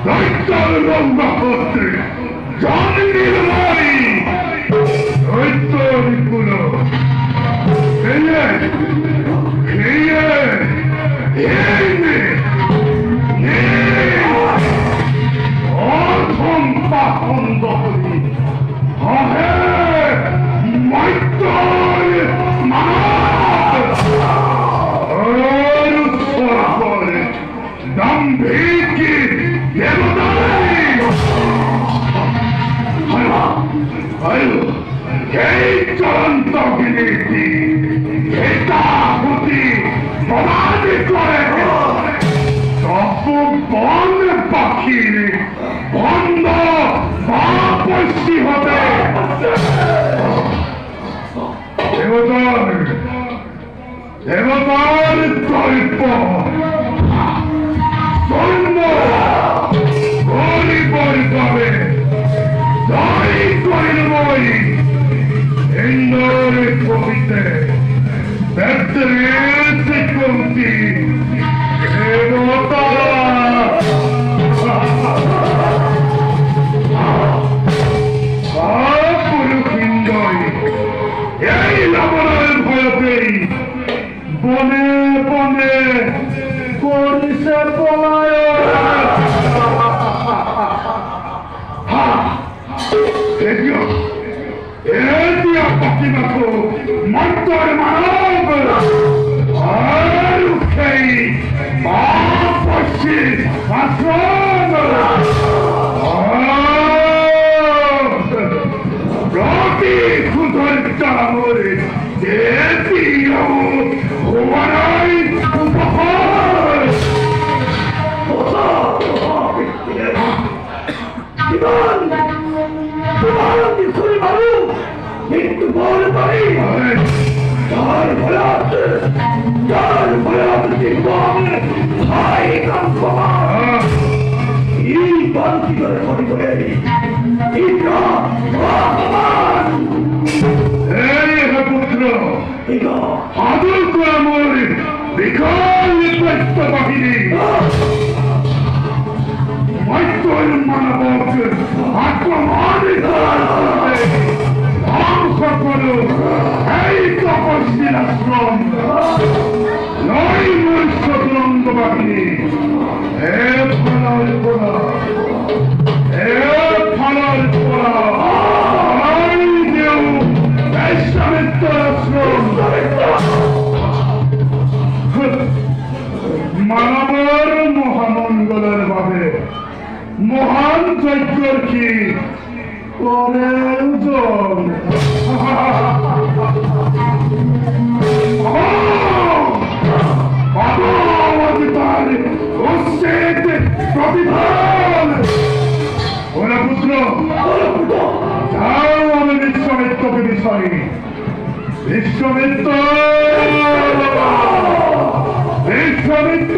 দৈত্যর রক্ষা করতে জন্মের নয় দৈত্যগুলো খেয়ে অথম পাখন্দ করি হহে মৈত্রয় মানব দাম্ভিকি দেবতাই এই চলন্ত বিনীতি এটা প্রতি প্রমাণ করে সব বন পাখি বন্ধ বাপসি হবে দেবতার দেবতার তল্প জন্ম গরিবর পাবে তাই করিলবই ইন্দোর কবিতে ব্যর্থ কমতি দেবতা পুরুষিন্দই এই লবণের ভয়তেই বনে বনে করিছে পলায় পাখিমাত্র মন্তর মানব আর সেই পশ্চিম আশ্রম প্রতি সুধর চামরে ভুবনাই উপহার একটু বল পারি যার ভয়াতে ভাই কাম্পমা এই বান্তি করে মনে করে এটা ভগবান এই পুত্র আদর করে মোর বিকল নির্বাচিত বাহিনী মৈত্র মানবক আক্রমণ ধ্বংস করো এই তপস্বীর আশ্রম নয় মনুষ্য তুরঙ্গ বাহিনী হে ফলার পোড়া হে ফলার পোড়া দেউ বৈষ্ণবিত্ব আশ্রম মানবর মহামঙ্গলের ভাবে মহান যজ্ঞর কি প্রয়োজন প্রতিফল ওরা পুত্র যাও আমি বিশ্বমিত্রকে বিষয় বিশ্বমিত্র বিশ্বমিত্র